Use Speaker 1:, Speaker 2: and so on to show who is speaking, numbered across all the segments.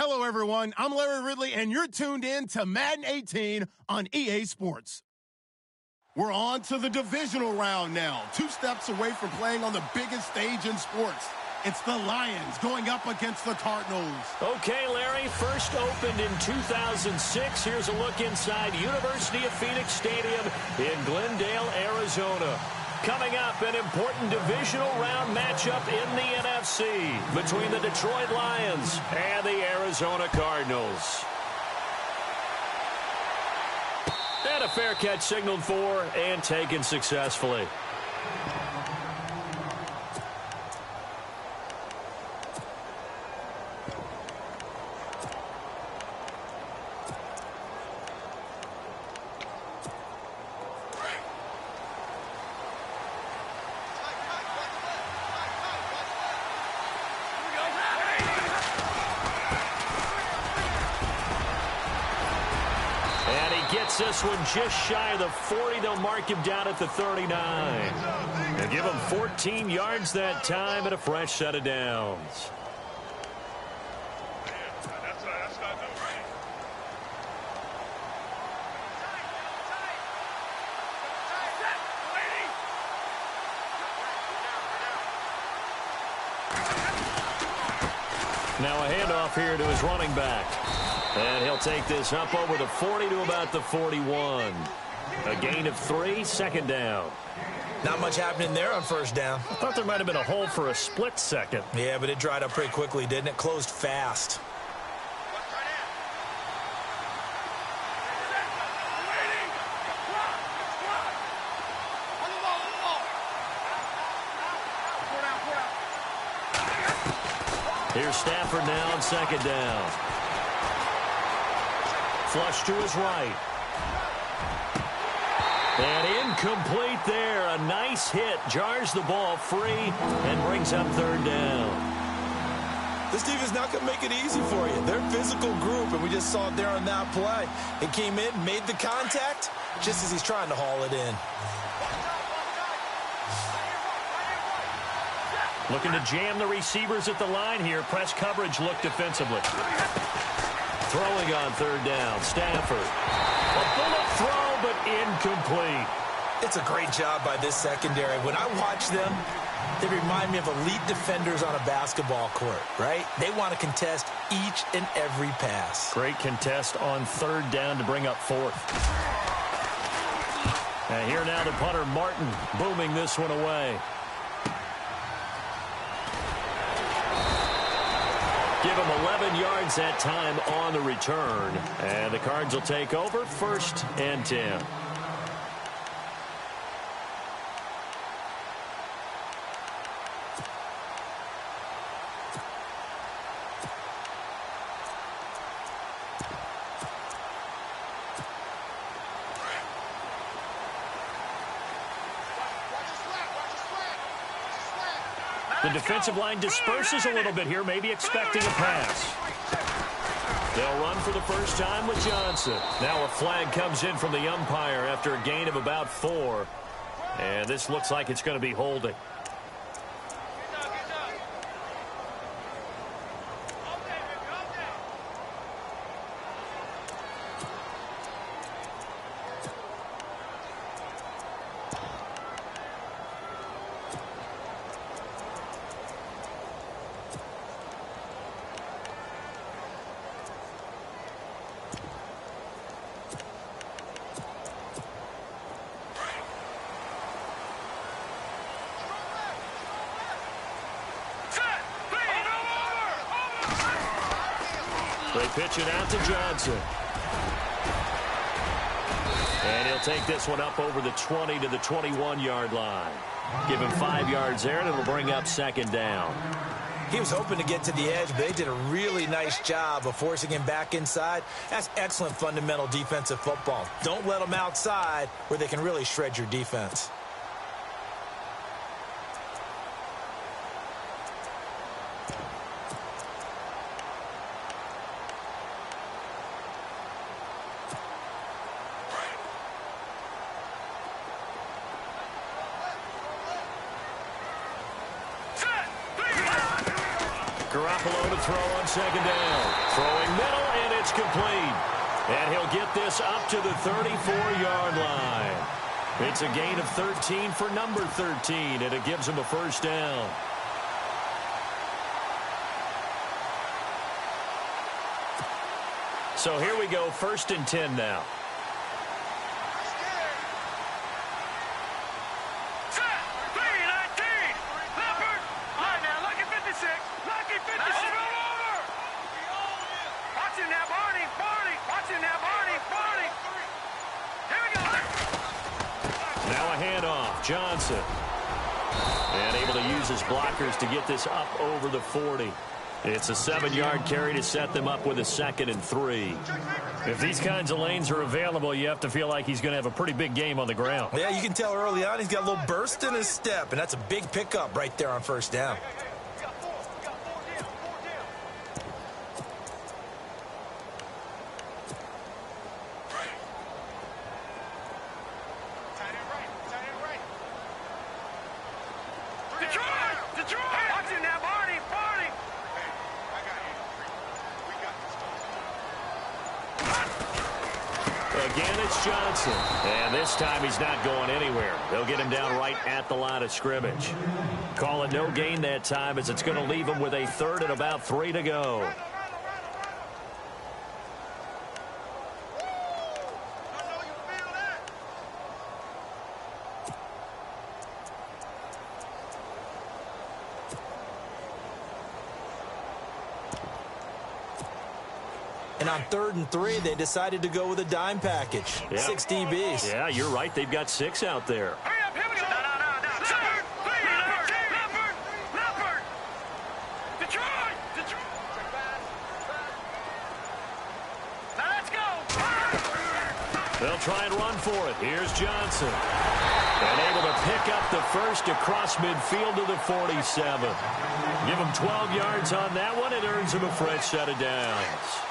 Speaker 1: Hello, everyone. I'm Larry Ridley, and you're tuned in to Madden 18 on EA Sports. We're on to the divisional round now. 2 steps away from playing on the biggest stage in sports. It's the Lions going up against the Cardinals.
Speaker 2: Okay, Larry, first opened in 2006. Here's a look inside University of Phoenix Stadium in Glendale, Arizona. Coming up, an important divisional round matchup in the NFC between the Detroit Lions and the Arizona Cardinals. And a fair catch signaled for and taken successfully. This one just shy of the 40. They'll mark him down at the 39. They'll give him 14 yards that time and a fresh set of downs. Now a handoff here to his running back. And he'll take this up over the 40 to about the 41. A gain of 3, second down.
Speaker 3: Not much happening there on first down.
Speaker 2: I thought there might have been a hole for a split second.
Speaker 3: Yeah, but it dried up pretty quickly, didn't it? Closed fast.
Speaker 2: Here's Stafford now on second down. Flush to his right. And incomplete there. A nice hit. Jars the ball free and brings up third down.
Speaker 3: This defense is not going to make it easy for you. They're a physical group, and we just saw it there on that play. It came in, made the contact, just as he's trying to haul it in.
Speaker 2: Looking to jam the receivers at the line here. Press coverage look defensively. Throwing on third down, Stafford. A bullet throw, but incomplete.
Speaker 3: It's a great job by this secondary. When I watch them, they remind me of elite defenders on a basketball court, right? They want to contest each and every pass.
Speaker 2: Great contest on third down to bring up fourth. And here now the punter, Martin, booming this one away. Give him 11 yards that time on the return. And the Cards will take over, 1st and 10. The defensive line disperses a little bit here, maybe expecting a pass. They'll run for the first time with Johnson. Now a flag comes in from the umpire after a gain of about 4. And this looks like it's going to be holding. They pitch it out to Johnson. And he'll take this one up over the 20 to the 21-yard line. Give him 5 yards there, and it'll bring up second down.
Speaker 3: He was hoping to get to the edge, but they did a really nice job of forcing him back inside. That's excellent fundamental defensive football. Don't let them outside where they can really shred your defense.
Speaker 2: Garoppolo to throw on second down. Throwing middle, and it's complete. And he'll get this up to the 34-yard line. It's a gain of 13 for number 13, and it gives him a first down. So here we go, 1st and 10 now. Now a handoff, Johnson. And able to use his blockers to get this up over the 40. It's a 7-yard carry to set them up with a 2nd and 3. If these kinds of lanes are available, you have to feel like he's going to have a pretty big game on the ground.
Speaker 3: Yeah, you can tell early on he's got a little burst in his step, and that's a big pickup right there on 1st down.
Speaker 2: Again, it's Johnson. And this time he's not going anywhere. They'll get him down right at the line of scrimmage. Call it no gain that time as it's going to leave him with a 3rd and about 3 to go.
Speaker 3: And on 3rd and 3, they decided to go with a dime package.
Speaker 2: Yeah.
Speaker 3: 6 DBs.
Speaker 2: Yeah, you're right. They've got 6 out there.
Speaker 4: Hurry up, here we go. No. Leopard. Detroit. Now let's go.
Speaker 2: They'll try and run for it. Here's Johnson. And able to pick up the first across midfield to the 47. Give him 12 yards on that one. It earns him a fresh set of downs.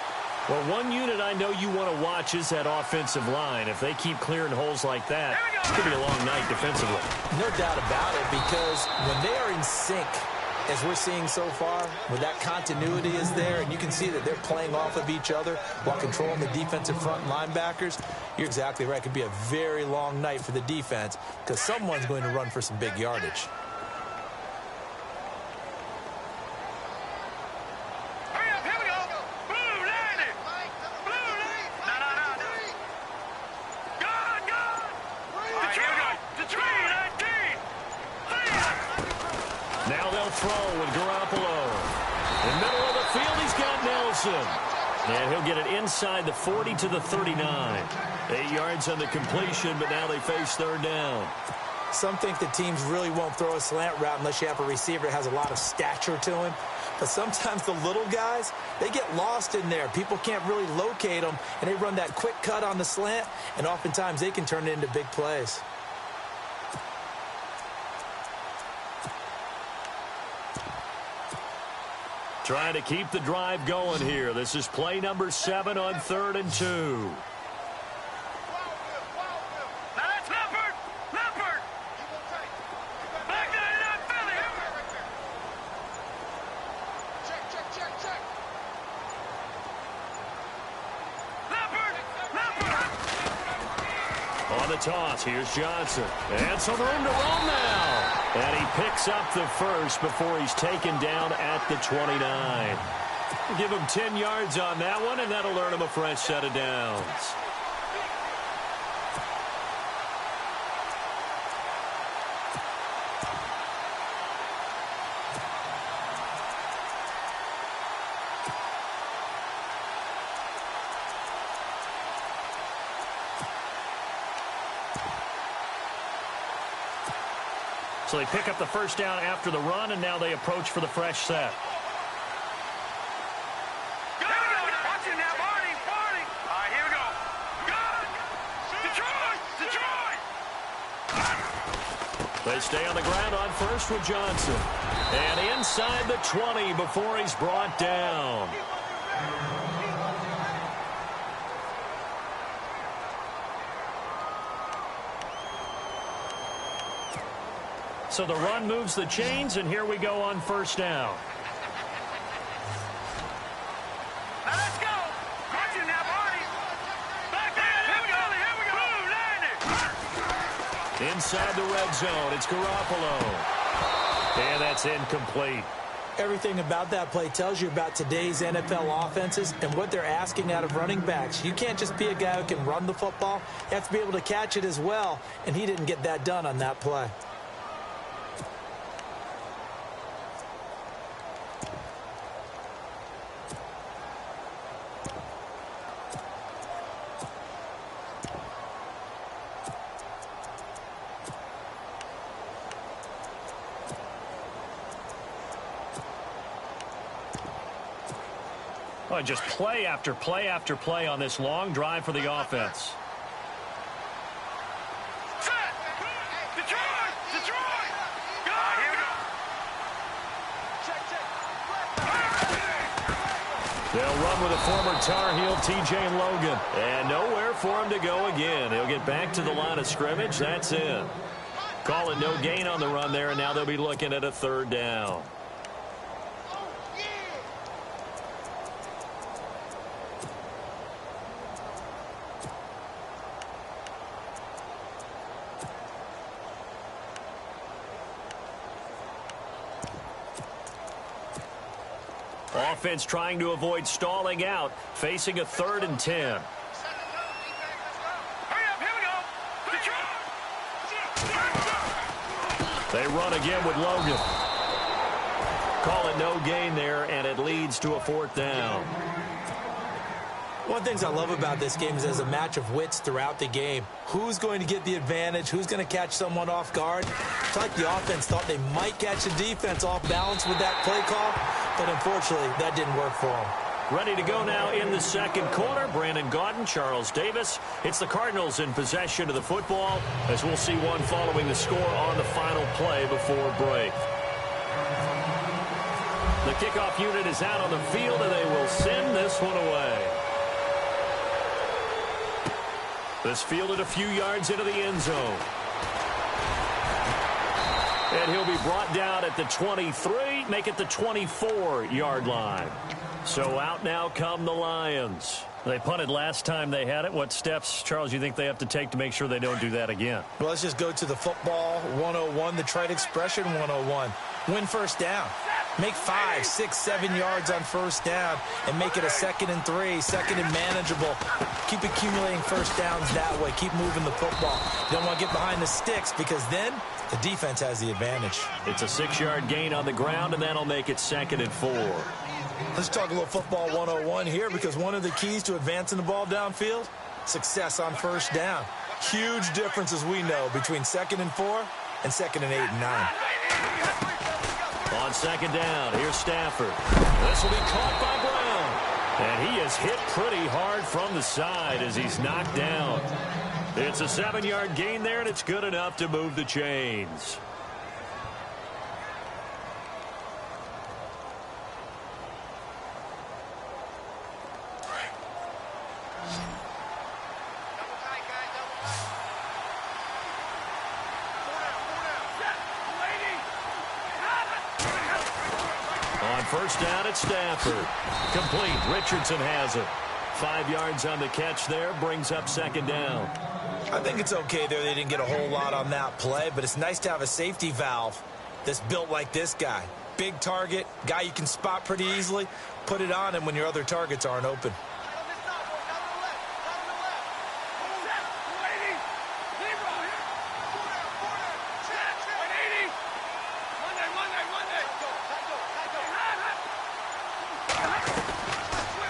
Speaker 2: Well, one unit I know you want to watch is that offensive line. If they keep clearing holes like that, it's going to be a long night defensively.
Speaker 3: No doubt about it, because when they are in sync, as we're seeing so far, where that continuity is there, and you can see that they're playing off of each other while controlling the defensive front linebackers, you're exactly right. It could be a very long night for the defense because someone's going to run for some big yardage.
Speaker 2: Throw with Garoppolo. In the middle of the field, he's got Nelson. And he'll get it inside the 40 to the 39. 8 yards on the completion, but now they face 3rd down.
Speaker 3: Some think that teams really won't throw a slant route unless you have a receiver that has a lot of stature to him. But sometimes the little guys, they get lost in there. People can't really locate them, and they run that quick cut on the slant, and oftentimes they can turn it into big plays.
Speaker 2: Trying to keep the drive going here. This is play number 7 on 3rd and 2.
Speaker 4: Now that's Leopard. Back there, not Philly. Check. Leopard.
Speaker 2: On the toss, here's Johnson. And some room to run now. And he picks up the first before he's taken down at the 29. Give him 10 yards on that one, and that'll earn him a fresh set of downs. So they pick up the first down after the run, and now they approach for the fresh set.
Speaker 4: Watch it now, Barney. All right, here we go. Detroit.
Speaker 2: They stay on the ground on first with Johnson. And inside the 20 before he's brought down. So the run moves the chains, and here we go on first down. inside the red zone. It's Garoppolo. And that's incomplete.
Speaker 3: Everything about that play tells you about today's NFL offenses and what they're asking out of running backs. You can't just be a guy who can run the football. You have to be able to catch it as well, and he didn't get that done on that play.
Speaker 2: Oh, just play after play after play on this long drive for the offense.
Speaker 4: Set! Detroit! Detroit! Go! Here we go! Check, check.
Speaker 2: They'll run with a former Tar Heel, TJ Logan. And nowhere for him to go again. He'll get back to the line of scrimmage. That's it. Call it no gain on the run there, and now they'll be looking at a third down. Offense trying to avoid stalling out, facing a 3rd and 10.
Speaker 4: Hurry up, here we go!
Speaker 2: They run again with Logan. Call it no gain there, and it leads to a 4th down.
Speaker 3: One of the things I love about this game is there's a match of wits throughout the game. Who's going to get the advantage? Who's going to catch someone off guard? It's like the offense thought they might catch the defense off balance with that play call, but unfortunately, that didn't work for them.
Speaker 2: Ready to go now in the second quarter. Brandon Gaudin, Charles Davis. It's the Cardinals in possession of the football, as we'll see one following the score on the final play before break. The kickoff unit is out on the field, and they will send this one away. This fielded a few yards into the end zone. And he'll be brought down at the 23, make it the 24-yard line. So out now come the Lions. They punted last time they had it. What steps, Charles, you think they have to take to make sure they don't do that again?
Speaker 3: Well, let's just go to the football 101, the trite expression 101. Win first down. Make 5, 6, 7 yards on first down and make it a 2nd and 3, 2nd and manageable. Keep accumulating first downs that way. Keep moving the football. You don't want to get behind the sticks because then the defense has the advantage.
Speaker 2: It's a 6-yard gain on the ground, and that'll make it 2nd and 4.
Speaker 3: Let's talk a little football 101 here because one of the keys to advancing the ball downfield, success on first down. Huge difference, as we know, between 2nd and 4 and 2nd and 8 and 9.
Speaker 2: On 2nd down, here's Stafford. This will be caught by Brown. And he is hit pretty hard from the side as he's knocked down. It's a 7-yard gain there, and it's good enough to move the chains. On first down, it's Stafford. Complete. Richardson has it. 5 yards on the catch there, brings up 2nd down.
Speaker 3: I think it's okay there. They didn't get a whole lot on that play, but it's nice to have a safety valve that's built like this guy. Big target, guy you can spot pretty easily. Put it on him when your other targets aren't open.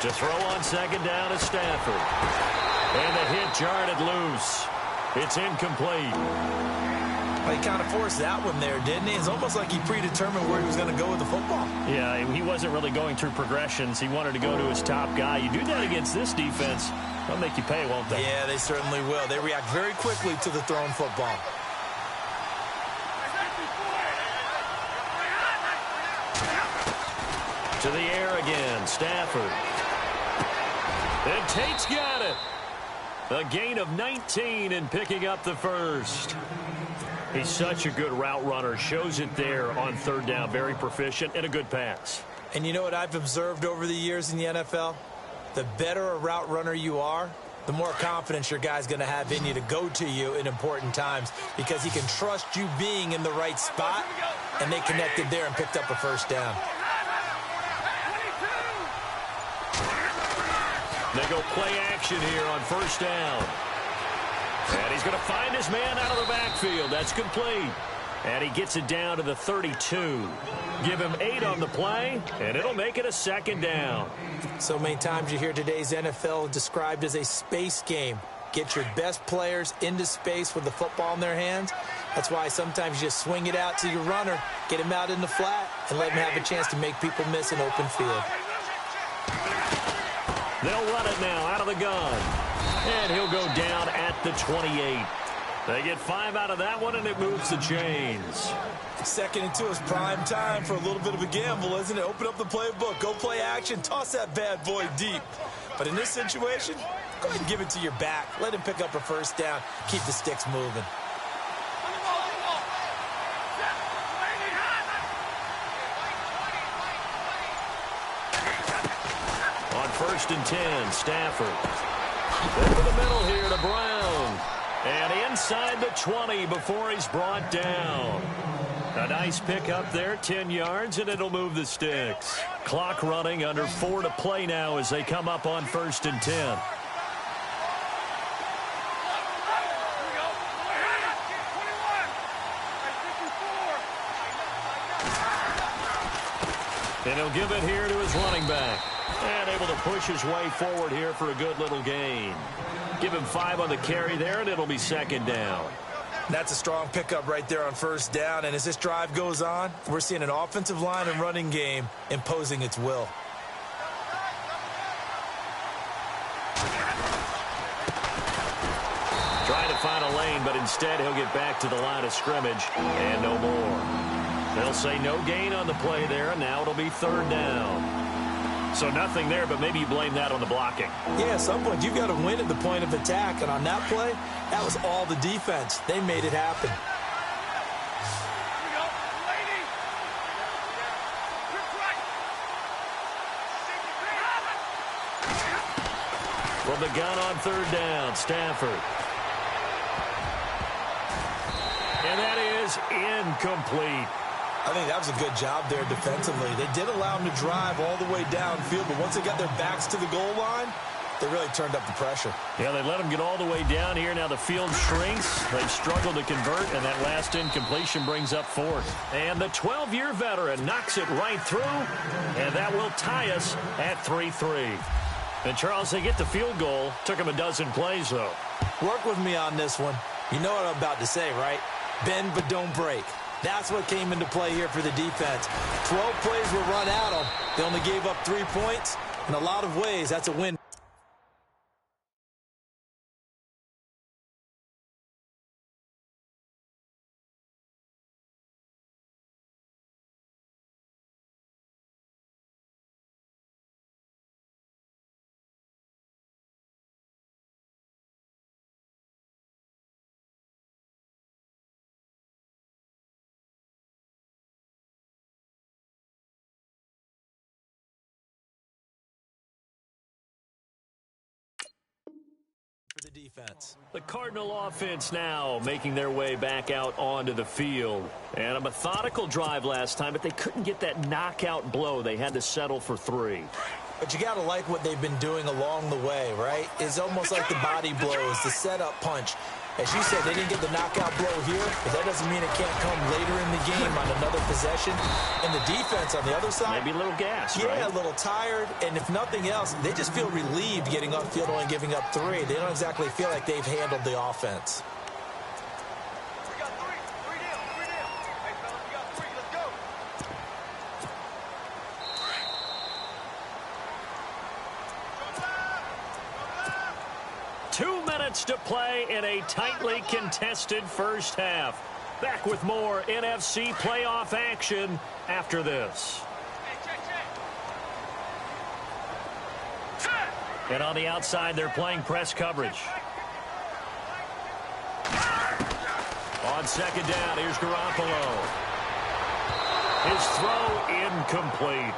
Speaker 2: To throw on 2nd down is Stafford. And the hit jarred it loose. It's incomplete.
Speaker 3: Well, he kind of forced that one there, didn't he? It's almost like he predetermined where he was going to go with the football.
Speaker 2: Yeah, he wasn't really going through progressions. He wanted to go to his top guy. You do that against this defense, they'll make you pay, won't they?
Speaker 3: Yeah, they certainly will. They react very quickly to the thrown football.
Speaker 2: To the air again, Stafford. And Tate's got it. A gain of 19 and picking up the first. He's such a good route runner. Shows it there on 3rd down. Very proficient and a good pass.
Speaker 3: And you know what I've observed over the years in the NFL? The better a route runner you are, the more confidence your guy's going to have in you to go to you in important times because he can trust you being in the right spot, and they connected there and picked up a first down.
Speaker 2: They go play action here on first down. And he's going to find his man out of the backfield. That's complete. And he gets it down to the 32. Give him 8 on the play, and it'll make it a second down.
Speaker 3: So many times you hear today's NFL described as a space game. Get your best players into space with the football in their hands. That's why sometimes you just swing it out to your runner, get him out in the flat, and let him have a chance to make people miss an open field.
Speaker 2: They'll run it now out of the gun. And he'll go down at the 28. They get 5 out of that one, and it moves the chains.
Speaker 3: 2nd and 2 is prime time for a little bit of a gamble, isn't it? Open up the playbook, go play action, toss that bad boy deep. But in this situation, go ahead and give it to your back. Let him pick up a first down. Keep the sticks moving.
Speaker 2: On 1st and 10, Stafford. Over the middle here to Brown. And inside the 20 before he's brought down. A nice pick up there, 10 yards, and it'll move the sticks. Clock running, under 4 to play now as they come up on 1st and 10. And he'll give it here to his running back. And able to push his way forward here for a good little gain. Give him 5 on the carry there, and it'll be 2nd down.
Speaker 3: That's a strong pickup right there on 1st down. And as this drive goes on, we're seeing an offensive line and running game imposing its will.
Speaker 2: Trying to find a lane, but instead he'll get back to the line of scrimmage. And no more. They'll say no gain on the play there, and now it'll be 3rd down. So nothing there, but maybe you blame that on the blocking.
Speaker 3: Yeah, at some point you've got to win at the point of attack. And on that play, that was all the defense. They made it happen.
Speaker 2: From the gun on 3rd down, Stafford. And that is incomplete.
Speaker 3: I think that was a good job there defensively. They did allow them to drive all the way downfield, but once they got their backs to the goal line, they really turned up the pressure.
Speaker 2: Yeah, they let them get all the way down here. Now the field shrinks. They've struggled to convert, and that last incompletion brings up 4th. And the 12-year veteran knocks it right through, and that will tie us at 3-3. And, Charles, they get the field goal. Took them a dozen plays, though.
Speaker 3: Work with me on this one. You know what I'm about to say, right? Bend but don't break. That's what came into play here for the defense. 12 plays were run at them. They only gave up 3 points. In a lot of ways, that's a win. For the defense.
Speaker 2: The Cardinal offense now making their way back out onto the field. And a methodical drive last time, but they couldn't get that knockout blow. They had to settle for 3.
Speaker 3: But you got to like what they've been doing along the way, right? It's almost like the body blows, the setup punch. As you said, they didn't get the knockout blow here, but that doesn't mean it can't come later in the game on another possession. And the defense on the other side,
Speaker 2: maybe a little gas,
Speaker 3: yeah,
Speaker 2: right?
Speaker 3: A little tired. And if nothing else, they just feel relieved getting off field only giving up 3. They don't exactly feel like they've handled the offense.
Speaker 4: We got 3. 3 down. 3 down. Hey, fellas, we got 3. Let's go.
Speaker 2: 2 minutes to play in a tightly contested first half. Back with more NFC playoff action after this. And on the outside, they're playing press coverage. On 2nd down, here's Garoppolo. His throw incomplete.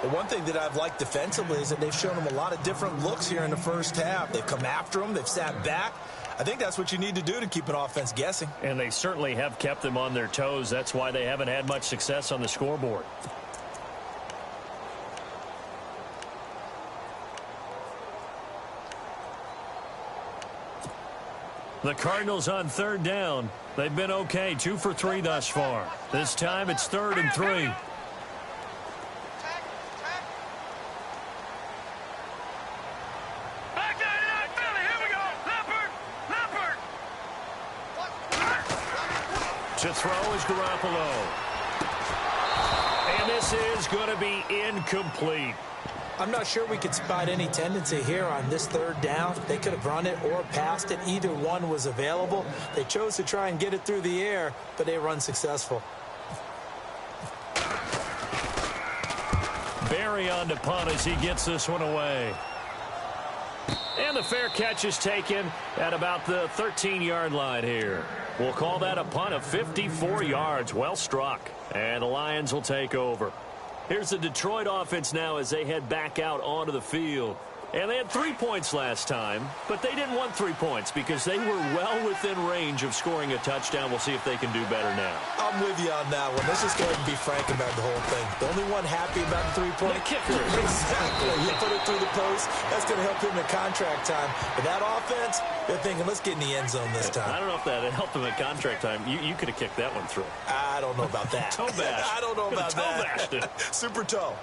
Speaker 3: Well, one thing that I've liked defensively is that they've shown him a lot of different looks here in the first half. They've come after him. They've sat back. I think that's what you need to do to keep an offense guessing.
Speaker 2: And they certainly have kept them on their toes. That's why they haven't had much success on the scoreboard. The Cardinals on third down. They've been okay, 2 for 3 thus far. This time it's 3rd and 3. To throw is Garoppolo. And this is going to be incomplete.
Speaker 3: I'm not sure we could spot any tendency here on this 3rd down. They could have run it or passed it. Either one was available. They chose to try and get it through the air, but they were unsuccessful.
Speaker 2: Barry on to punt as he gets this one away. And the fair catch is taken at about the 13-yard line here. We'll call that a punt of 54 yards. Well struck. And the Lions will take over. Here's the Detroit offense now as they head back out onto the field. And they had 3 points last time, but they didn't want 3 points because they were well within range of scoring a touchdown. We'll see if they can do better now.
Speaker 3: I'm with you on that one. Let's just go ahead and be frank about the whole thing. The only one happy about the 3-point
Speaker 2: kicker.
Speaker 3: Exactly. You put it through the post. That's going to help him in contract time. But that offense, they're thinking, let's get in the end zone this time.
Speaker 2: I don't know if that helped him at contract time. You could have kicked that one through.
Speaker 3: I don't know about that.
Speaker 2: Toe bash.
Speaker 3: I don't know about
Speaker 2: toe bashed it.
Speaker 3: Super toe.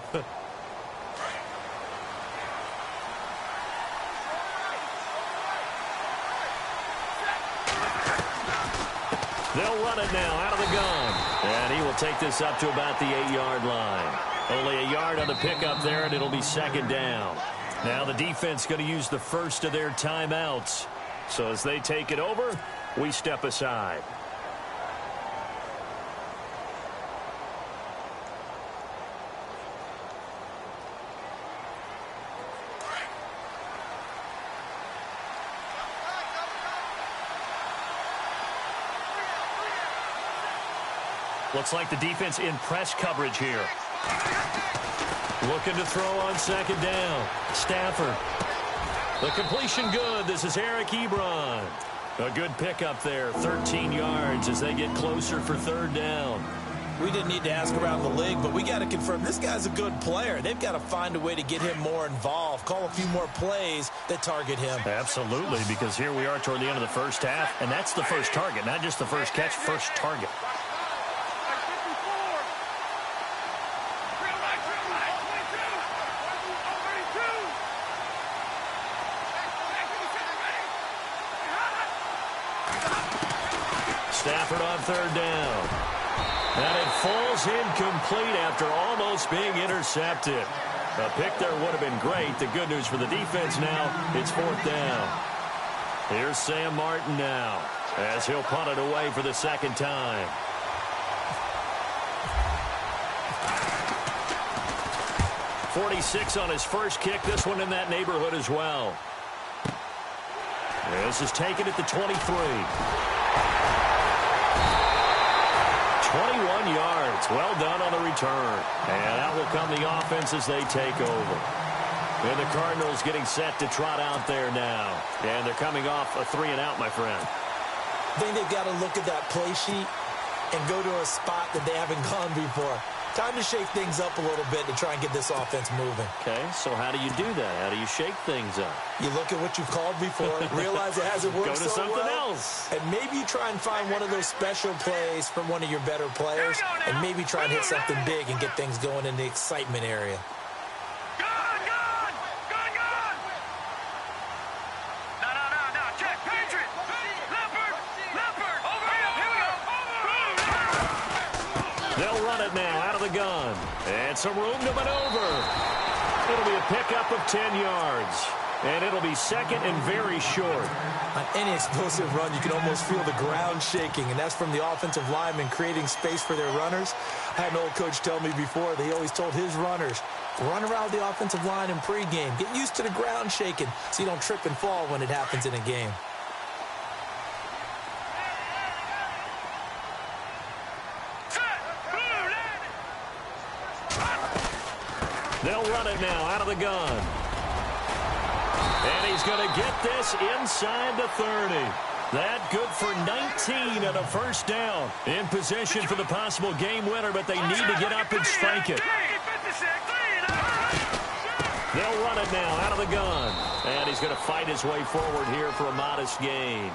Speaker 2: They'll run it now out of the gun. And he will take this up to about the 8-yard line. Only a yard on the pickup there, and it'll be 2nd down. Now the defense going to use the first of their timeouts. So as they take it over, we step aside. Looks like the defense in press coverage here. Looking to throw on 2nd down. Stafford. The completion good. This is Eric Ebron. A good pickup there. 13 yards as they get closer for 3rd down.
Speaker 3: We didn't need to ask around the league, but we got to confirm this guy's a good player. They've got to find a way to get him more involved, call a few more plays that target him.
Speaker 2: Absolutely, because here we are toward the end of the first half, and that's the first target, not just the first catch, first target. Stafford on 3rd down. And it falls incomplete after almost being intercepted. A pick there would have been great. The good news for the defense now, it's 4th down. Here's Sam Martin now as he'll punt it away for the 2nd time. .46 on his first kick. This one in that neighborhood as well. This is taken at the 23. 21 yards. Well done on the return. And out will come the offense as they take over. And the Cardinals getting set to trot out there now. And they're coming off a 3-and-out, my friend.
Speaker 3: I think they've got to look at that play sheet and go to a spot that they haven't gone before. Time to shake things up a little bit to try and get this offense moving.
Speaker 2: Okay, so how do you do that? How do you shake things up?
Speaker 3: You look at what you've called before, realize it hasn't worked
Speaker 2: Go to
Speaker 3: so
Speaker 2: something
Speaker 3: well,
Speaker 2: else.
Speaker 3: and maybe try and find one of those special plays from one of your better players, and maybe try and hit something big and get things going in the excitement area.
Speaker 2: They'll run it now out of the gun. And some room to maneuver. It'll be a pickup of 10 yards. And it'll be 2nd and very short.
Speaker 3: On any explosive run, you can almost feel the ground shaking, and that's from the offensive linemen creating space for their runners. I had an old coach tell me before, they always told his runners, run around the offensive line in pregame. Get used to the ground shaking so you don't trip and fall when it happens in a game.
Speaker 2: They'll run it now out of the gun. And he's going to get this inside the 30. That good for 19 and a first down. In position for the possible game winner, but they need to get up and strike it. They'll run it now out of the gun. And he's going to fight his way forward here for a modest gain.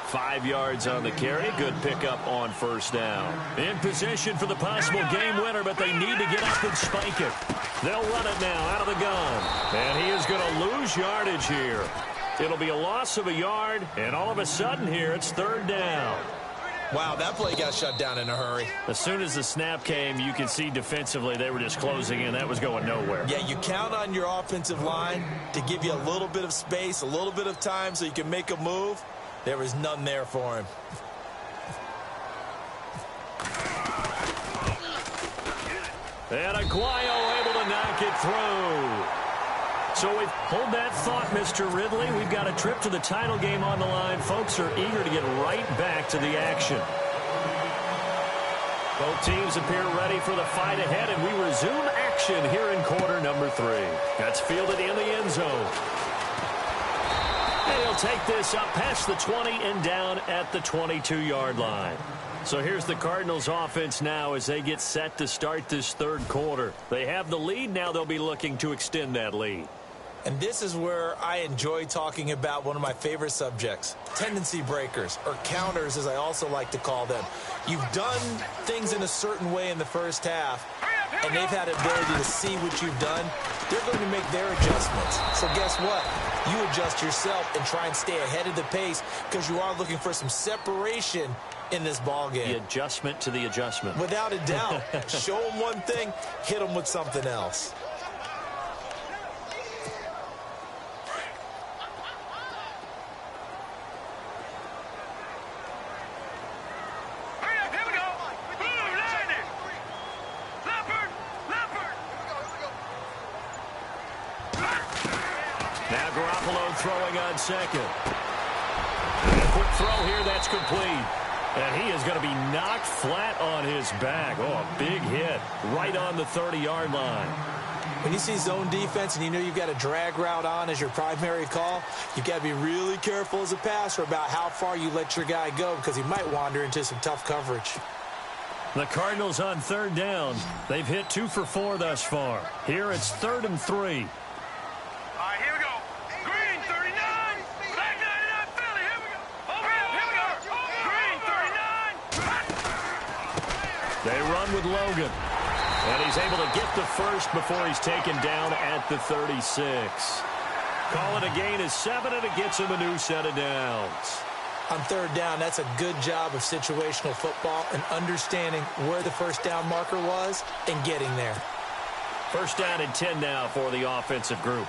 Speaker 2: 5 yards on the carry. Good pickup on first down. In position for the possible game winner, but they need to get up and spike it. They'll run it now out of the gun. And he is going to lose yardage here. It'll be a loss of a yard, and all of a sudden here, it's third down.
Speaker 3: Wow, that play got shut down in a hurry.
Speaker 2: As soon as the snap came, you could see defensively they were just closing in. That was going nowhere.
Speaker 3: Yeah, you count on your offensive line to give you a little bit of space, a little bit of time so you can make a move. There was none there for him.
Speaker 2: And Aguayo able to knock it through. So hold that thought, Mr. Ridley. We've got a trip to the title game on the line. Folks are eager to get right back to the action. Both teams appear ready for the fight ahead, and we resume action here in quarter number 3. That's fielded in the end zone. And he'll take this up past the 20 and down at the 22-yard line. So here's the Cardinals offense now as they get set to start this third quarter. They have the lead. Now they'll be looking to extend that lead.
Speaker 3: And this is where I enjoy talking about one of my favorite subjects, tendency breakers, or counters as I also like to call them. You've done things in a certain way in the first half, and they've had the ability to see what you've done. They're going to make their adjustments. So guess what? You adjust yourself and try and stay ahead of the pace because you are looking for some separation in this ball game.
Speaker 2: The adjustment to the adjustment.
Speaker 3: Without a doubt. Show them one thing, hit them with something else.
Speaker 2: Now Garoppolo throwing on second. And a quick throw here, that's complete. And he is going to be knocked flat on his back. Oh, a big hit right on the 30-yard line.
Speaker 3: When you see zone defense and you know you've got a drag route on as your primary call, you've got to be really careful as a passer about how far you let your guy go because he might wander into some tough coverage.
Speaker 2: The Cardinals on third down. They've hit 2 for 4 thus far. Here it's 3rd and 3. They run with Logan. And he's able to get the first before he's taken down at the 36. Call it a gain of 7, and it gets him a new set of downs.
Speaker 3: On third down, that's a good job of situational football and understanding where the first down marker was and getting there.
Speaker 2: First down and 10 now for the offensive group.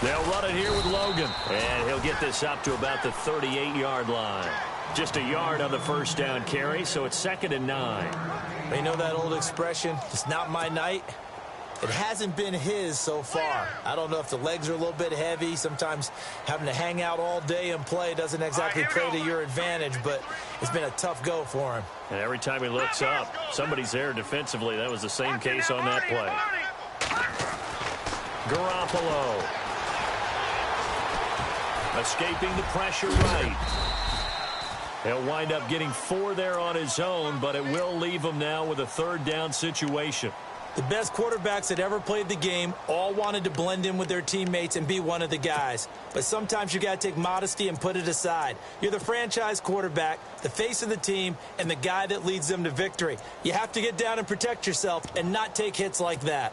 Speaker 2: They'll run it here with Logan. And he'll get this up to about the 38-yard line. Just a yard on the first down carry, so it's 2nd and 9.
Speaker 3: You know that old expression, it's not my night? It hasn't been his so far. I don't know if the legs are a little bit heavy. Sometimes having to hang out all day and play doesn't exactly play to your advantage, but it's been a tough go for him.
Speaker 2: And every time he looks up, somebody's there defensively. That was the same case on that play. Garoppolo. Escaping the pressure right. He'll wind up getting 4 there on his own, but it will leave him now with a third down situation.
Speaker 3: The best quarterbacks that ever played the game all wanted to blend in with their teammates and be one of the guys. But sometimes you got to take modesty and put it aside. You're the franchise quarterback, the face of the team, and the guy that leads them to victory. You have to get down and protect yourself and not take hits like that.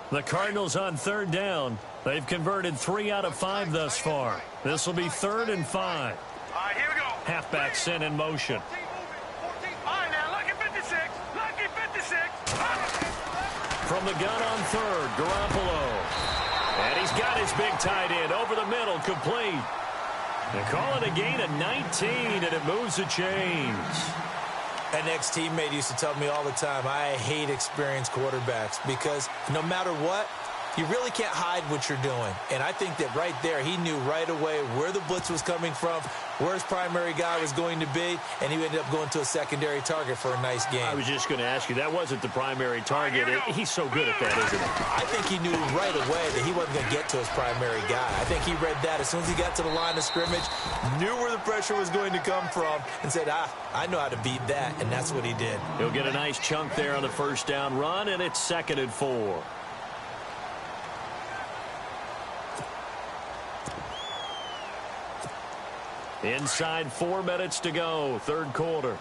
Speaker 2: The Cardinals on third down. They've converted 3 out of 5 thus far. This will be 3rd and 5.
Speaker 4: All right, here we go.
Speaker 2: Halfback sent in motion.
Speaker 4: 14. All right, now, lucky 56. Lucky 56.
Speaker 2: From the gun on third, Garoppolo. And he's got his big tight end over the middle, complete. They call it a gain of 19, and it moves the chains.
Speaker 3: An ex-teammate used to tell me all the time, I hate experienced quarterbacks because no matter what, you really can't hide what you're doing. And I think that right there, he knew right away where the blitz was coming from, where his primary guy was going to be, and he ended up going to a secondary target for a nice game.
Speaker 2: I was just going to ask you, that wasn't the primary target. He's so good at that, isn't he?
Speaker 3: I think he knew right away that he wasn't going to get to his primary guy. I think he read that as soon as he got to the line of scrimmage, knew where the pressure was going to come from, and said, I know how to beat that, and that's what he did.
Speaker 2: He'll get a nice chunk there on the first down run, and it's 2nd and 4. Inside 4 minutes to go, 3rd quarter.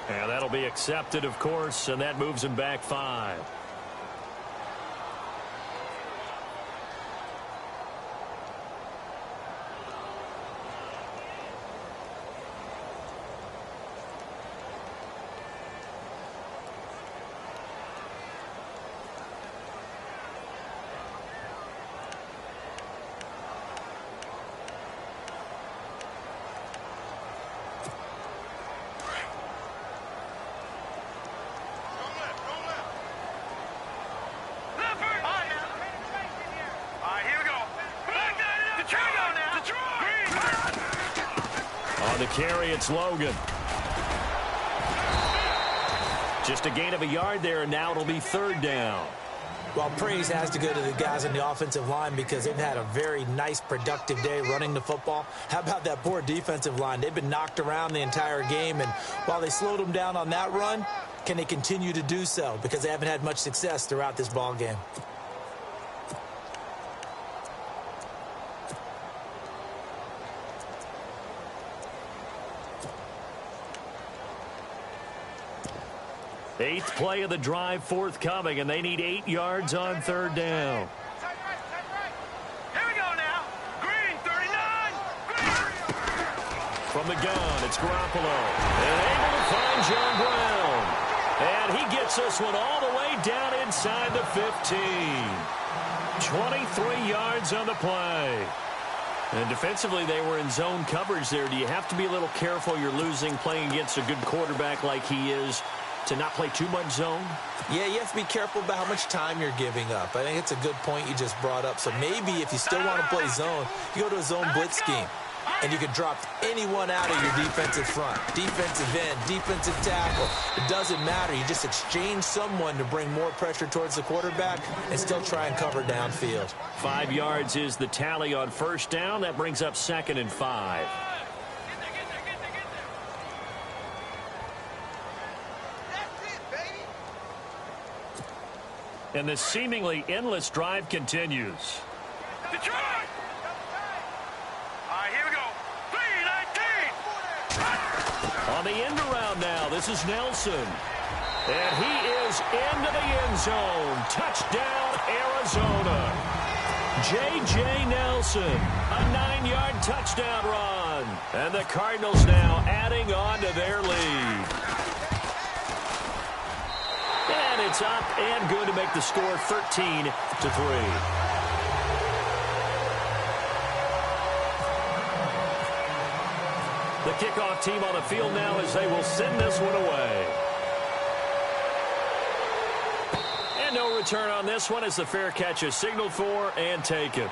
Speaker 2: And that'll be accepted, of course, and that moves him back 5. On the carry, it's Logan. Just a gain of a yard there, and now it'll be 3rd down.
Speaker 3: Well, praise has to go to the guys on the offensive line because they've had a very nice, productive day running the football. How about that poor defensive line? They've been knocked around the entire game, and while they slowed them down on that run, can they continue to do so? Because they haven't had much success throughout this ball game.
Speaker 2: Eighth play of the drive forthcoming, and they need 8 yards on 3rd down.
Speaker 4: Here we go now. Green, 39. Green.
Speaker 2: From the gun, it's Garoppolo. And able to find John Brown. And he gets this one all the way down inside the 15. 23 yards on the play. And defensively, they were in zone coverage there. Do you have to be a little careful? You're losing playing against a good quarterback like he is, to not play too much zone?
Speaker 3: Yeah, you have to be careful about how much time you're giving up. I think it's a good point you just brought up. So maybe if you still want to play zone, you go to a zone blitz scheme. And you can drop anyone out of your defensive front. Defensive end, defensive tackle. It doesn't matter. You just exchange someone to bring more pressure towards the quarterback and still try and cover downfield.
Speaker 2: 5 yards is the tally on 1st down. That brings up 2nd and 5. And this seemingly endless drive continues.
Speaker 4: Detroit! All right, here we go. 3-19.
Speaker 2: On the end around now, this is Nelson. And he is into the end zone. Touchdown, Arizona. J.J. Nelson, a 9-yard touchdown run. And the Cardinals now adding on to their lead. And it's up and good to make the score 13-3. The kickoff team on the field now as they will send this one away. And no return on this one as the fair catch is signaled for and taken.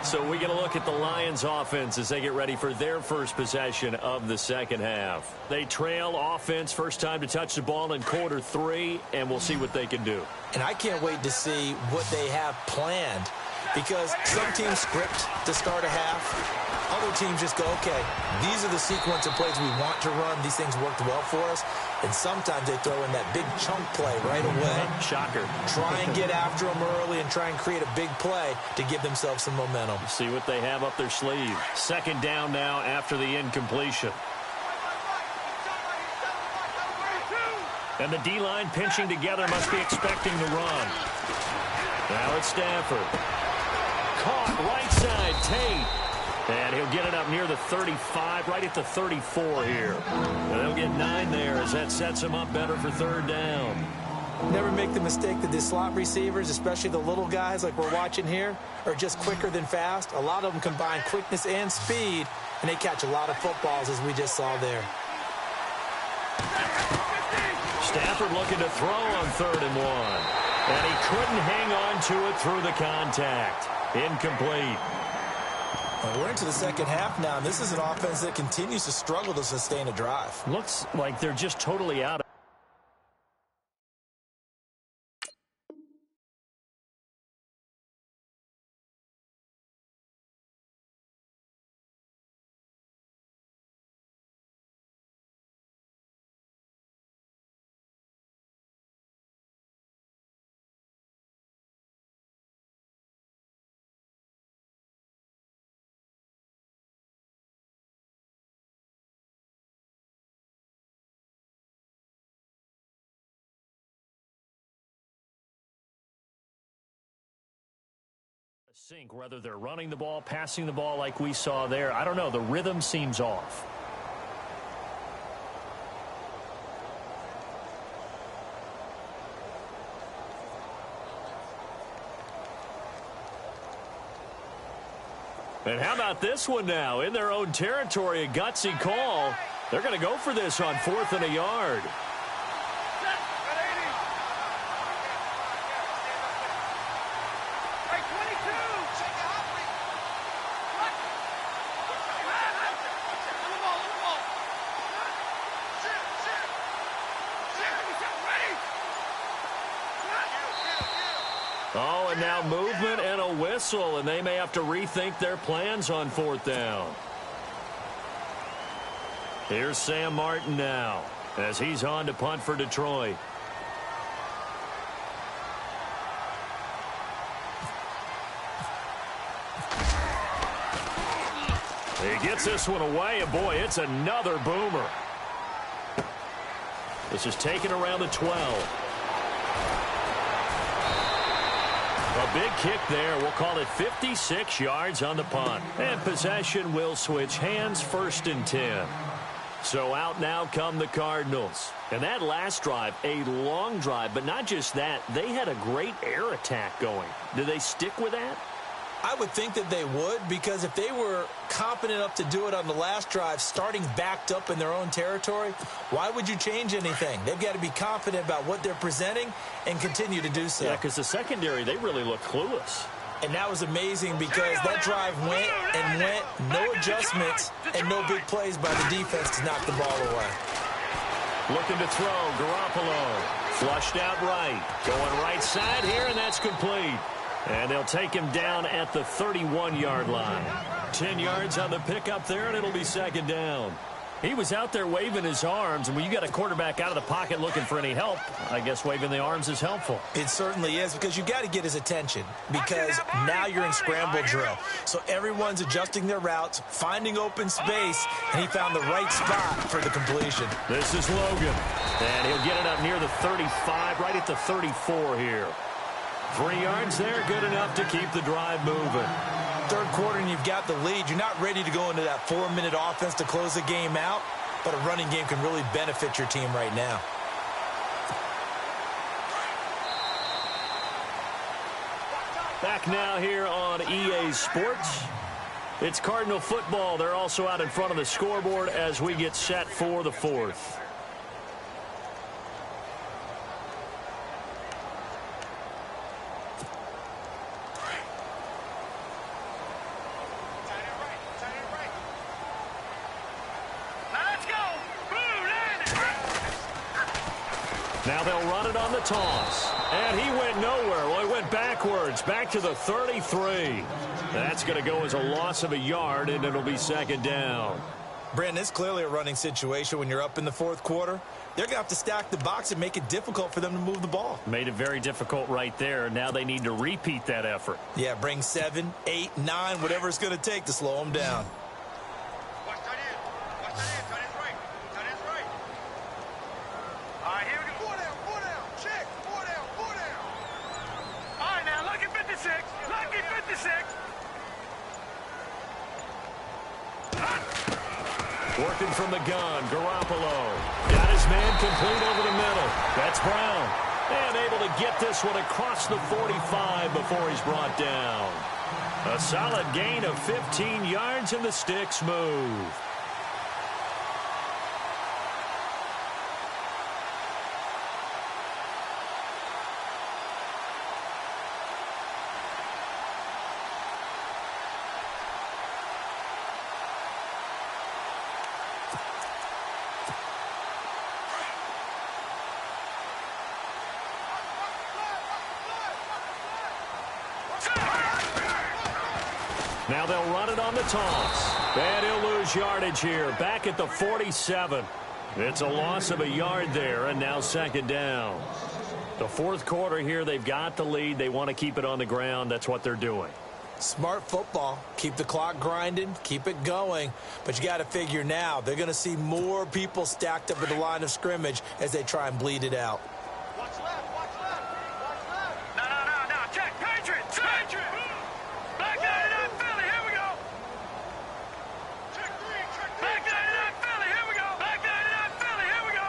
Speaker 2: So we get a look at the Lions offense as they get ready for their first possession of the second half. They trail offense, first time to touch the ball in quarter 3, and we'll see what they can do.
Speaker 3: And I can't wait to see what they have planned, because some teams script to start a half. Other teams just go, okay, these are the sequence of plays we want to run. These things worked well for us. And sometimes they throw in that big chunk play right away.
Speaker 2: Shocker.
Speaker 3: Try and get after them early and try and create a big play to give themselves some momentum.
Speaker 2: See what they have up their sleeve. Second down now after the incompletion. And the D-line pinching together, must be expecting the run. Now it's Stafford. Caught right side, Tate. And he'll get it up near the 35, right at the 34 here. And they'll get 9 there as that sets him up better for third down.
Speaker 3: Never make the mistake that the slot receivers, especially the little guys like we're watching here, are just quicker than fast. A lot of them combine quickness and speed, and they catch a lot of footballs, as we just saw there.
Speaker 2: Stafford looking to throw on 3rd and 1. And he couldn't hang on to it through the contact. Incomplete.
Speaker 3: Well, we're into the second half now, and this is an offense that continues to struggle to sustain a drive.
Speaker 2: Looks like they're just totally out of sync, whether they're running the ball, passing the ball like we saw there. I don't know. The rhythm seems off. And how about this one now? In their own territory, a gutsy call. They're going to go for this on 4th and a yard. Oh, and now movement and a whistle, and they may have to rethink their plans on 4th down. Here's Sam Martin now as he's on to punt for Detroit. He gets this one away, and boy, it's another boomer. This is taken around the 12. A big kick there. We'll call it 56 yards on the punt. And possession will switch hands, 1st and 10. So out now come the Cardinals. And that last drive, a long drive, but not just that. They had a great air attack going. Do they stick with that?
Speaker 3: I would think that they would, because if they were competent enough to do it on the last drive, starting backed up in their own territory, why would you change anything? They've got to be confident about what they're presenting and continue to do so.
Speaker 2: Yeah, because the secondary, they really look clueless.
Speaker 3: And that was amazing because that drive went and went, no adjustments, and no big plays by the defense to knock the ball away.
Speaker 2: Looking to throw, Garoppolo. Flushed out right. Going right side here, and that's complete. And they'll take him down at the 31-yard line. 10 yards on the pickup there, and it'll be 2nd down. He was out there waving his arms, and when you got a quarterback out of the pocket looking for any help, I guess waving the arms is helpful.
Speaker 3: It certainly is, because you got to get his attention, because now you're in scramble drill. So everyone's adjusting their routes, finding open space, and he found the right spot for the completion.
Speaker 2: This is Logan, and he'll get it up near the 35, right at the 34 here. 3 yards there, good enough to keep the drive moving.
Speaker 3: 3rd quarter and you've got the lead. You're not ready to go into that 4-minute offense to close the game out, but a running game can really benefit your team right now.
Speaker 2: Back now here on EA Sports. It's Cardinal football. They're also out in front of the scoreboard as we get set for the 4th. Now they'll run it on the toss. And he went nowhere. Well, he went backwards, back to the 33. That's going to go as a loss of a yard, and it'll be 2nd down.
Speaker 3: Brandon, it's clearly a running situation when you're up in the 4th quarter. They're going to have to stack the box and make it difficult for them to move the ball.
Speaker 2: Made it very difficult right there. Now they need to repeat that effort.
Speaker 3: Yeah, bring 7, 8, 9, whatever it's going to take to slow them down.
Speaker 4: Watch tight end. Watch tight end. Tight end's right. Tight end's right. All right, here we go. 4 down. Check. 4 down. All right, now look 56. Lucky 56.
Speaker 2: Working from the gun, Garoppolo. Got his man complete over the middle. That's Brown. And able to get this one across the 45 before he's brought down. A solid gain of 15 yards, and the sticks move. Now they'll run it on the toss. And he'll lose yardage here. Back at the 47. It's a loss of a yard there, and now second down. The fourth quarter here, they've got the lead. They want to keep it on the ground. That's what they're doing.
Speaker 3: Smart football. Keep the clock grinding. Keep it going. But you got to figure now, they're going to see more people stacked up at the line of scrimmage as they try and bleed it out.
Speaker 4: Watch left, watch left. Watch left. No. Check. Patriots. Back 99 Philly. Here we go. Check 3. Back 99 Philly. Here we go. Back 99 Philly. Here we go.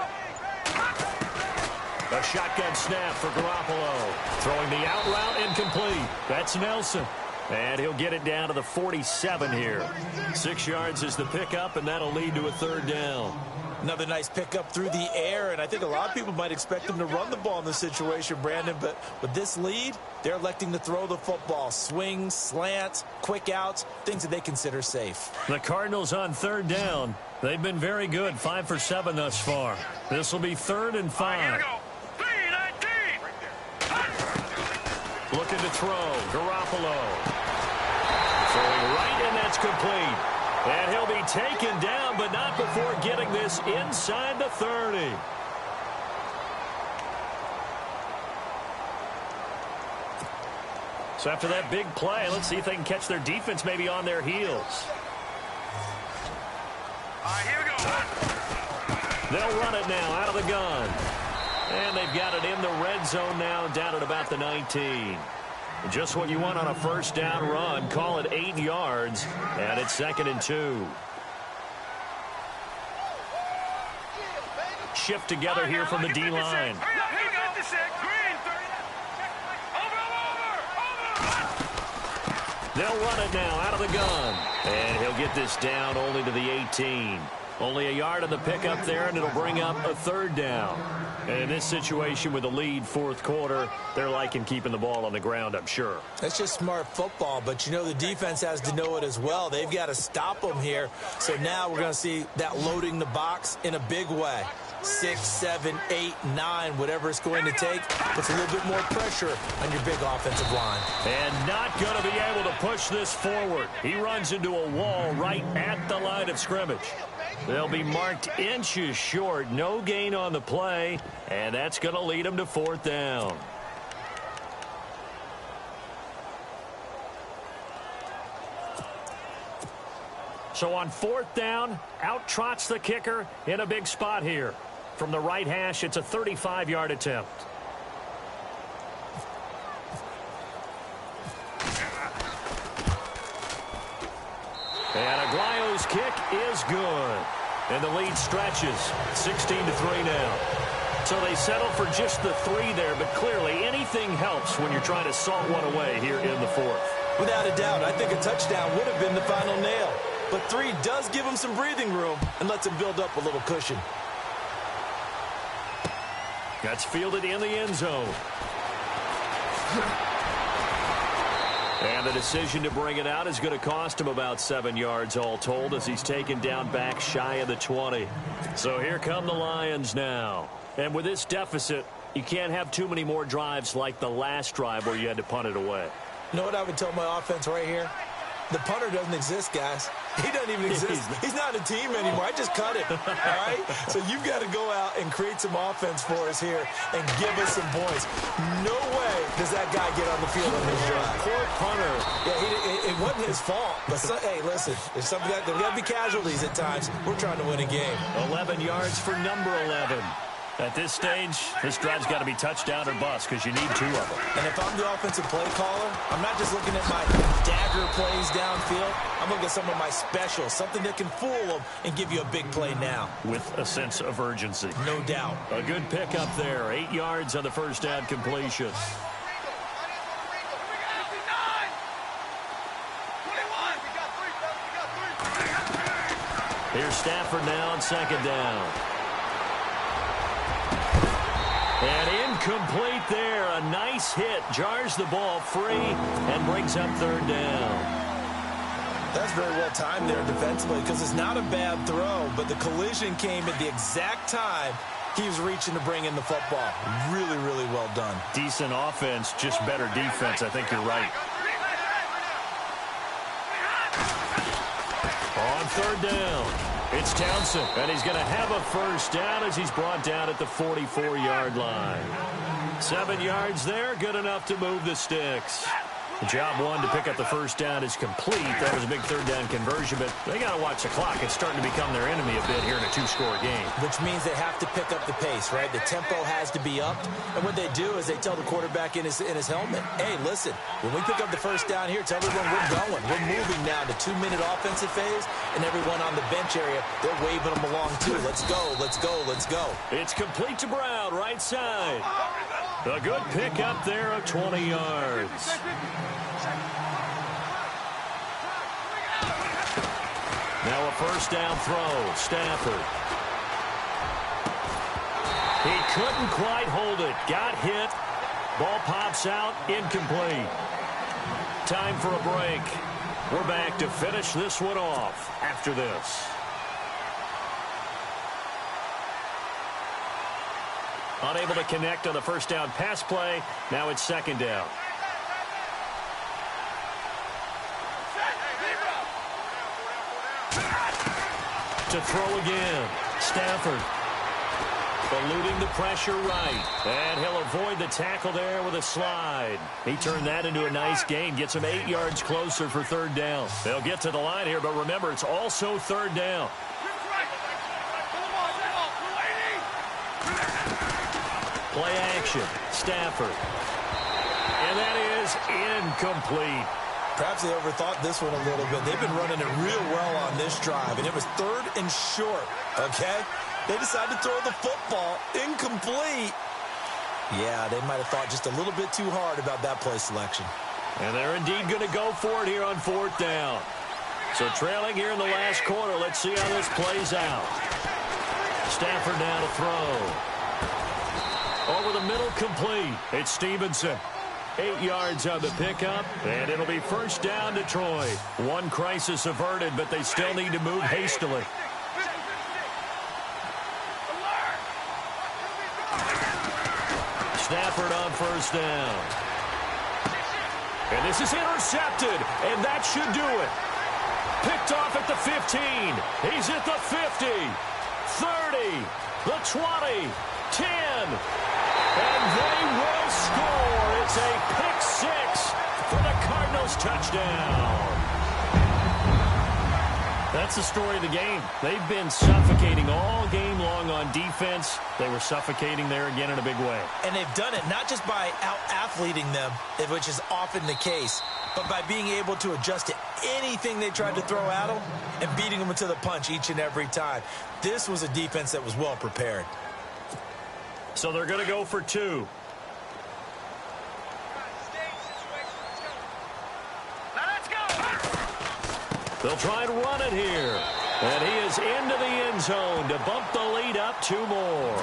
Speaker 2: A shotgun snap for Garoppolo. Throwing the out route incomplete. That's Nelson. And he'll get it down to the 47 here. 6 yards is the pickup, and that'll lead to a third down.
Speaker 3: Another nice pickup through the air, and I think a lot of people might expect them to run the ball in this situation, Brandon, but with this lead, they're electing to throw the football. Swings, slants, quick outs, things that they consider safe.
Speaker 2: The Cardinals on third down. They've been very good, 5 for 7 thus far. This will be 3rd and 5.
Speaker 4: Here we go. 3-19.
Speaker 2: Looking to throw. Garoppolo. Throwing right, and that's complete. And he'll be taken down, but not before getting this inside the 30. So after that big play, let's see if they can catch their defense maybe on their heels.
Speaker 4: All right, here we go.
Speaker 2: They'll run it now out of the gun. And they've got it in the red zone now, down at about the 19. Just what you want on a first down run. Call it 8 yards, and it's 2nd and 2. Shift together here from the D-line. They'll run it now out of the gun. And he'll get this down only to the 18. Only a yard on the pickup there, and it'll bring up a third down. And in this situation with the lead fourth quarter, they're liking keeping the ball on the ground, I'm sure.
Speaker 3: That's just smart football, but you know the defense has to know it as well. They've got to stop them here. So now we're going to see that loading the box in a big way. 6, 7, 8, 9, whatever it's going to take, puts a little bit more pressure on your big offensive line.
Speaker 2: And not going to be able to push this forward. He runs into a wall right at the line of scrimmage. They'll be marked inches short. No gain on the play, and that's going to lead them to 4th down. So on 4th down, out trots the kicker in a big spot here. From the right hash, it's a 35-yard attempt. And Aguayo's kick is good. And the lead stretches 16-3 now. So they settle for just the 3 there, but clearly anything helps when you're trying to salt one away here in the 4th.
Speaker 3: Without a doubt, I think a touchdown would have been the final nail. But 3 does give them some breathing room and lets them build up a little cushion.
Speaker 2: That's fielded in the end zone. And the decision to bring it out is going to cost him about 7 yards all told as he's taken down back shy of the 20. So here come the Lions now. And with this deficit, you can't have too many more drives like the last drive where you had to punt it away.
Speaker 3: You know what I would tell my offense right here? The punter doesn't exist, guys. He doesn't even exist. He's not a team anymore. I just cut him, all right? So you've got to go out and create some offense for us here and give us some points. No way does that guy get on the field on this drive.
Speaker 2: Poor punter.
Speaker 3: Yeah, it wasn't his fault. But, hey, listen, there's got to be casualties at times. We're trying to win a game.
Speaker 2: 11 yards for number 11. At this stage, this drive's got to be touchdown or bust because you need 2 of them.
Speaker 3: And if I'm the offensive play caller, I'm not just looking at my dagger plays downfield. I'm looking at some of my specials, something that can fool them and give you a big play now.
Speaker 2: With a sense of urgency.
Speaker 3: No doubt.
Speaker 2: A good pickup there. 8 yards on the first down completion. Here's Stafford now on second down. And incomplete there. A nice hit. Jars the ball free and brings up third down.
Speaker 3: That's very well timed there defensively because it's not a bad throw, but the collision came at the exact time he was reaching to bring in the football. Really, really well done.
Speaker 2: Decent offense, just better defense. I think you're right. On third down, it's Townsend, and he's going to have a first down as he's brought down at the 44-yard line. 7 yards there, good enough to move the sticks. Job 1 to pick up the first down is complete. That was a big third down conversion, but they got to watch the clock. It's starting to become their enemy a bit here in a 2-score game.
Speaker 3: Which means they have to pick up the pace, right? The tempo has to be up. And what they do is they tell the quarterback in his helmet, hey, listen, when we pick up the first down here, tell everyone we're going. We're moving now to 2-minute offensive phase, and everyone on the bench area, they're waving them along too. Let's go, let's go, let's go.
Speaker 2: It's complete to Brown, right side. A good pickup there of 20 yards. Now a first down throw. Stafford. He couldn't quite hold it. Got hit. Ball pops out. Incomplete. Time for a break. We're back to finish this one off after this. Unable to connect on the first down pass play. Now it's second down. To throw again. Stafford. Eluding the pressure right. And he'll avoid the tackle there with a slide. He turned that into a nice gain. Gets him 8 yards closer for third down. They'll get to the line here, but remember, it's also third down. Play action. Stafford. And that is incomplete.
Speaker 3: Perhaps they overthought this one a little bit. They've been running it real well on this drive, and it was third and short, okay? They decided to throw the football incomplete. Yeah, they might have thought just a little bit too hard about that play selection.
Speaker 2: And they're indeed going to go for it here on fourth down. So trailing here in the last quarter, let's see how this plays out. Stafford now to throw. Over the middle, complete. It's Stevenson. 8 yards on the pickup, and it'll be first down, Detroit. One crisis averted, but they still need to move hastily. Stafford on first down. And this is intercepted, and that should do it. Picked off at the 15. He's at the 50, 30, the 20, 10. And they will score. It's a pick six for the Cardinals touchdown. That's the story of the game. They've been suffocating all game long on defense. They were suffocating there again in a big way.
Speaker 3: And they've done it not just by out-athleting them, which is often the case, but by being able to adjust to anything they tried to throw at them and beating them to the punch each and every time. This was a defense that was well prepared.
Speaker 2: So they're going to go for two. They'll try and run it here. And he is into the end zone to bump the lead up 2 more.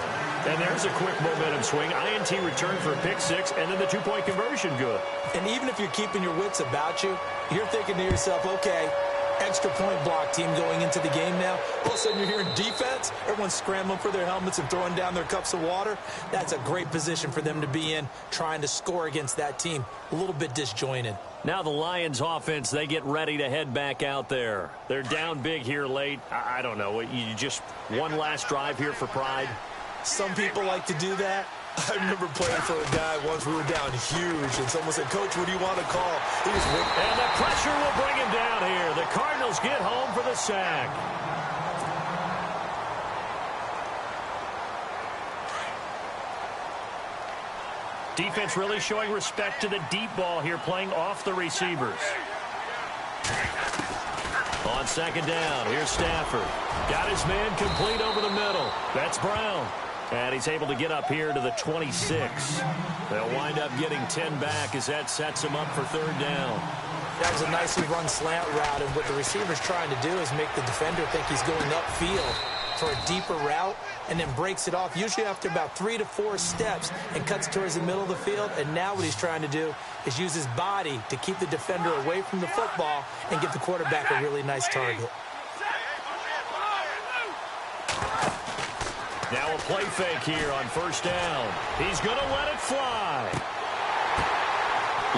Speaker 2: And there's a quick momentum swing. INT return for a pick six, and then the 2-point conversion good.
Speaker 3: And even if you're keeping your wits about you, you're thinking to yourself, okay, extra point block team going into the game now. All of a sudden you're hearing defense. Everyone's scrambling for their helmets and throwing down their cups of water. That's a great position for them to be in, trying to score against that team. A little bit disjointed.
Speaker 2: Now the Lions offense, they get ready to head back out there. They're down big here late. I don't know. You just one last drive here for pride?
Speaker 3: Some people like to do that. I remember playing for a guy once. We were down huge, and someone said, "Coach, what do you want to call?" He was
Speaker 2: and the pressure will bring him down here. The Cardinals get home for the sack. Defense really showing respect to the deep ball here, playing off the receivers. On second down, here's Stafford. Got his man complete over the middle. That's Brown. And he's able to get up here to the 26. They'll wind up getting 10 back as that sets him up for third down.
Speaker 3: That was a nicely run slant route, and what the receiver's trying to do is make the defender think he's going upfield for a deeper route, and then breaks it off, usually after about 3 to 4 steps, and cuts towards the middle of the field. And now what he's trying to do is use his body to keep the defender away from the football and give the quarterback a really nice target.
Speaker 2: Now a play fake here on first down. He's going to let it fly.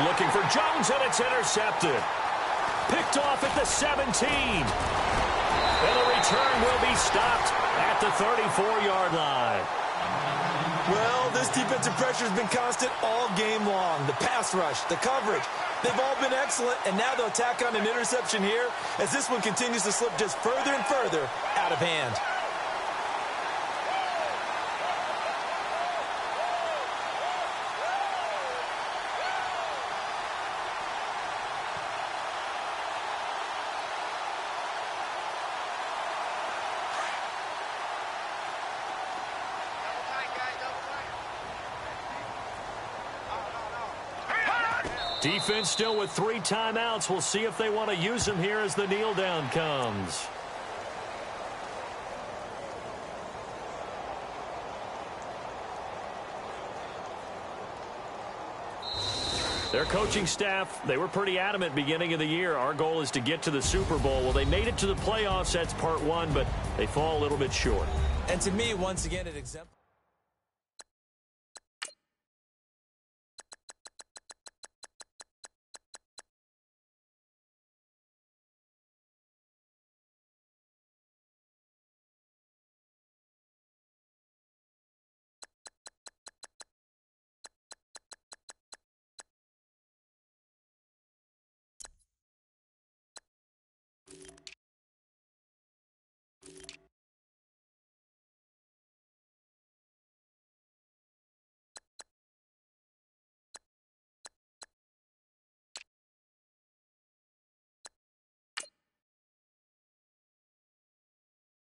Speaker 2: Looking for Jones, and it's intercepted. Picked off at the 17. And the return will be stopped at the 34-yard line.
Speaker 3: Well, this defensive pressure has been constant all game long. The pass rush, the coverage, they've all been excellent, and now they'll tack on an interception here as this one continues to slip just further and further out of hand.
Speaker 2: Defense still with 3 timeouts. We'll see if they want to use them here as the kneel down comes. Their coaching staff, they were pretty adamant beginning of the year. Our goal is to get to the Super Bowl. Well, they made it to the playoffs. That's part 1, but they fall a little bit short.
Speaker 3: And to me, once again, it exemplifies.